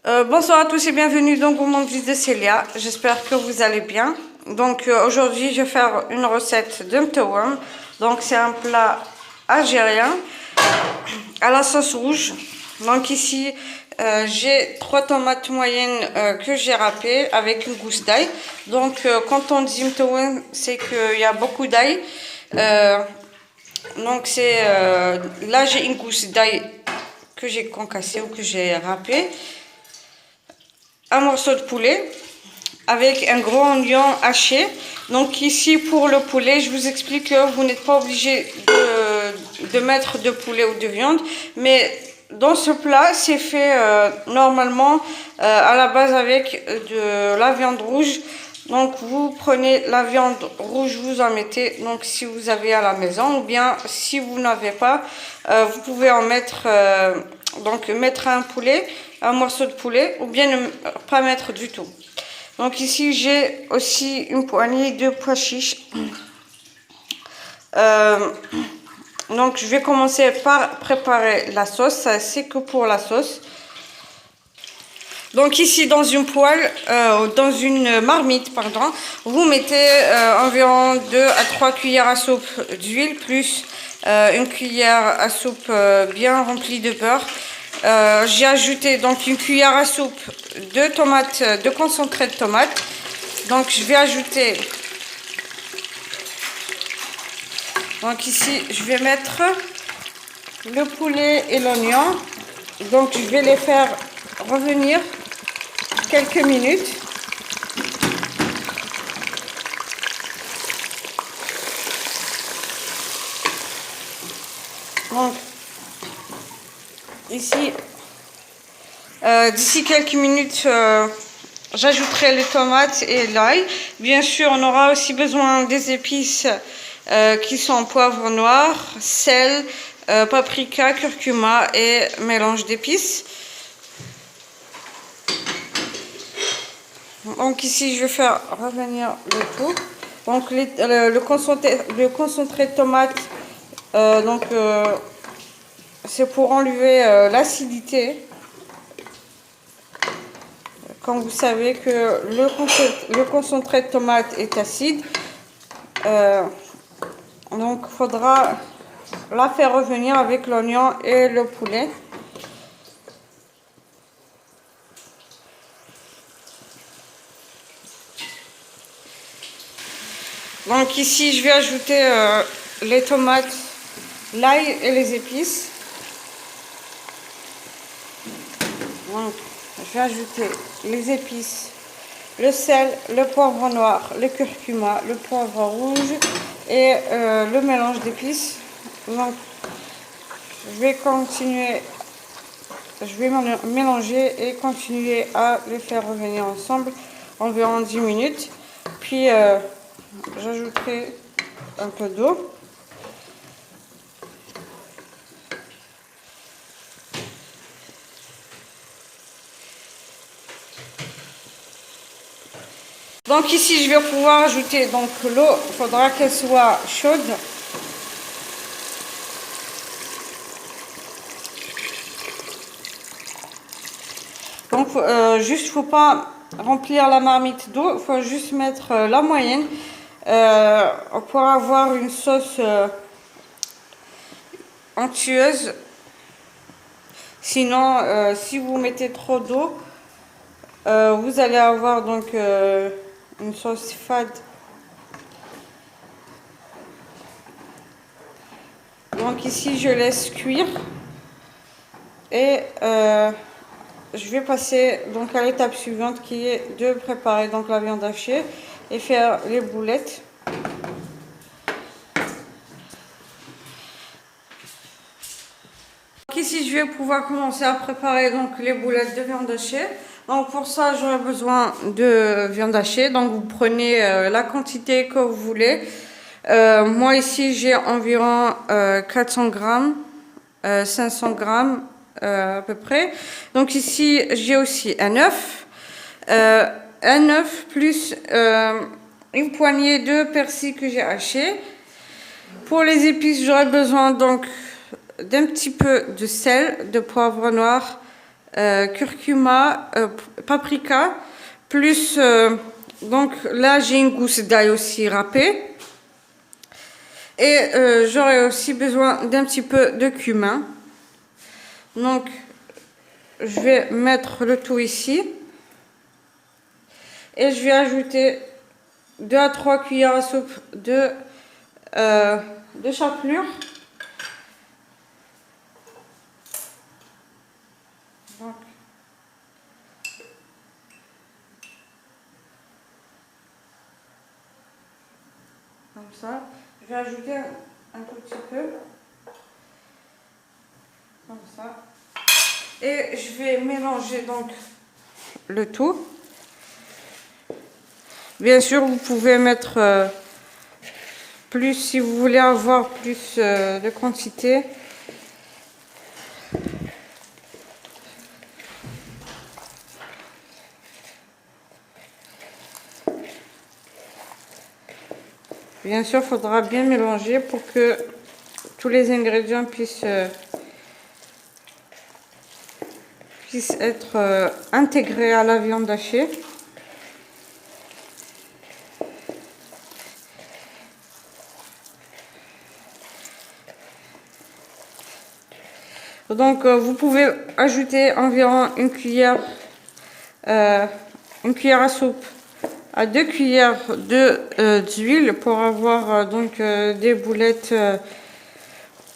Bonsoir à tous et bienvenue donc au monde de Célia. J'espère que vous allez bien. Donc aujourd'hui je vais faire une recette de mteouem. Donc c'est un plat algérien à la sauce rouge. Donc ici j'ai 3 tomates moyennes que j'ai râpées avec une gousse d'ail. Donc quand on dit mteouem, c'est qu'il y a beaucoup d'ail. Donc c'est là j'ai une gousse d'ail que j'ai concassée ou que j'ai râpée. Un morceau de poulet avec un gros oignon haché. Donc ici pour le poulet, je vous explique que vous n'êtes pas obligé de mettre de poulet ou de viande, mais dans ce plat c'est fait normalement à la base avec de la viande rouge. Donc vous prenez la viande rouge, vous en mettez donc si vous avez à la maison, ou bien si vous n'avez pas, vous pouvez en mettre donc mettre un poulet, un morceau de poulet, ou bien ne pas mettre du tout. Donc ici j'ai aussi une poignée de pois chiches. Donc je vais commencer par préparer la sauce, ça c'est que pour la sauce. Donc ici dans une poêle, dans une marmite pardon, vous mettez environ 2 à 3 cuillères à soupe d'huile plus une cuillère à soupe bien remplie de beurre. J'ai ajouté donc une cuillère à soupe de tomates, de concentré de tomates. Donc je vais ajouter, donc ici je vais mettre le poulet et l'oignon. Donc je vais les faire revenir quelques minutes. Donc ici d'ici quelques minutes j'ajouterai les tomates et l'ail. Bien sûr on aura aussi besoin des épices qui sont poivre noir, sel, paprika, curcuma et mélange d'épices. Donc ici je vais faire revenir le tout. Donc le concentré de tomate, c'est pour enlever l'acidité. Comme vous savez que le concentré de tomate est acide, donc il faudra la faire revenir avec l'oignon et le poulet. Donc ici je vais ajouter les tomates, l'ail et les épices. Donc je vais ajouter les épices, le sel, le poivre noir, le curcuma, le poivre rouge et le mélange d'épices. Donc je vais mélanger et continuer à les faire revenir ensemble environ 10 minutes. Puis j'ajouterai un peu d'eau. Donc ici je vais pouvoir ajouter donc l'eau, il faudra qu'elle soit chaude. Donc juste faut pas remplir la marmite d'eau, il faut juste mettre la moyenne pour avoir une sauce onctueuse. Sinon si vous mettez trop d'eau, vous allez avoir donc une sauce fade. Donc ici je laisse cuire et je vais passer donc à l'étape suivante qui est de préparer donc la viande hachée et faire les boulettes. Donc ici je vais pouvoir commencer à préparer donc les boulettes de viande hachée. Donc pour ça j'aurai besoin de viande hachée. Donc vous prenez la quantité que vous voulez. Moi ici j'ai environ 400 grammes, 500 grammes à peu près. Donc ici j'ai aussi un œuf plus une poignée de persil que j'ai haché. Pour les épices j'aurai besoin donc d'un petit peu de sel, de poivre noir, curcuma, paprika, plus donc là j'ai une gousse d'ail aussi râpée. Et j'aurai aussi besoin d'un petit peu de cumin. Donc je vais mettre le tout ici. Et je vais ajouter 2 à 3 cuillères à soupe de chapelure. Donc, comme ça. Je vais ajouter un tout petit peu. Comme ça. Et je vais mélanger donc le tout. Bien sûr, vous pouvez mettre plus si vous voulez avoir plus de quantité. Bien sûr, il faudra bien mélanger pour que tous les ingrédients puissent être intégrés à la viande hachée. Donc, vous pouvez ajouter environ une cuillère à soupe à 2 cuillères d'huile pour avoir donc des boulettes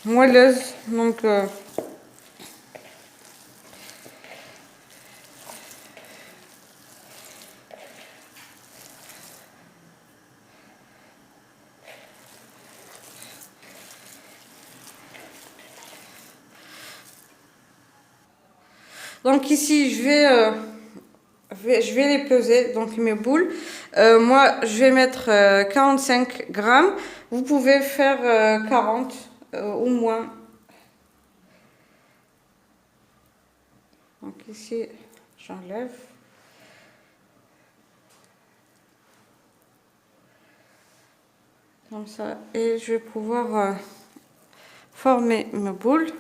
moelleuses. Donc ici je vais les peser, donc mes boules. Moi je vais mettre 45 grammes. Vous pouvez faire 40 ou moins. Donc ici j'enlève. Comme ça. Et je vais pouvoir former mes boules.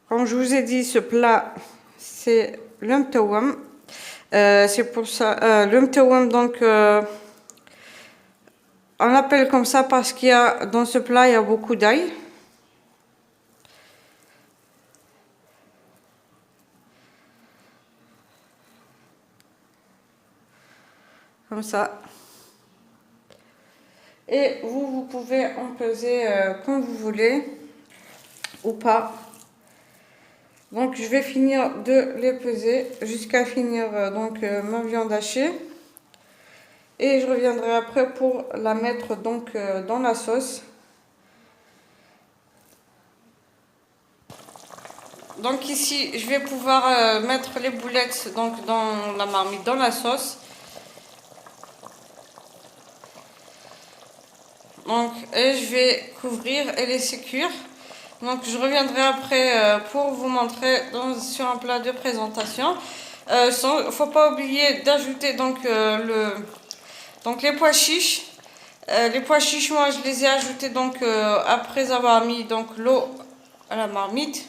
Comme je vous ai dit, ce plat, c'est le mtawam. C'est pour ça, le mtawam, donc, on l'appelle comme ça parce qu'il y a, dans ce plat, il y a beaucoup d'ail. Comme ça. Et vous pouvez en peser comme vous voulez ou pas. Donc je vais finir de les peser jusqu'à finir donc ma viande hachée. Et je reviendrai après pour la mettre donc dans la sauce. Donc ici je vais pouvoir mettre les boulettes donc dans la marmite, dans la sauce. Donc et je vais couvrir et laisser cuire. Donc je reviendrai après pour vous montrer sur un plat de présentation. Il ne faut pas oublier d'ajouter donc, les pois chiches. Les pois chiches, moi je les ai ajoutés donc, après avoir mis donc, l'eau à la marmite.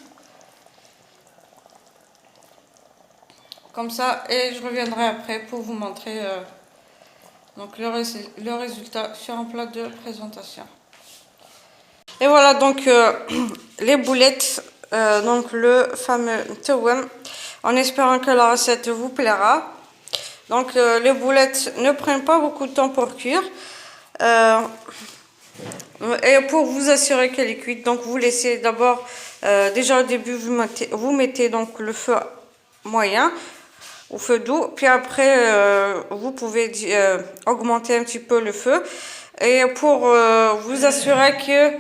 Comme ça, et je reviendrai après pour vous montrer donc, le résultat sur un plat de présentation. Et voilà donc les boulettes, donc le fameux mtawam, en espérant que la recette vous plaira. Donc les boulettes ne prennent pas beaucoup de temps pour cuire. Et pour vous assurer qu'elle est cuite, donc vous laissez d'abord, déjà au début, vous mettez donc le feu moyen, au feu doux. Puis après, vous pouvez augmenter un petit peu le feu. Et pour vous assurer que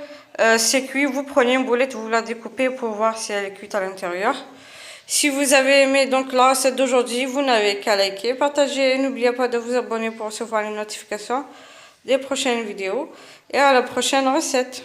c'est cuit, vous prenez une boulette, vous la découpez pour voir si elle est cuite à l'intérieur. Si vous avez aimé donc la recette d'aujourd'hui, vous n'avez qu'à liker, partager. N'oubliez pas de vous abonner pour recevoir les notifications des prochaines vidéos. Et à la prochaine recette.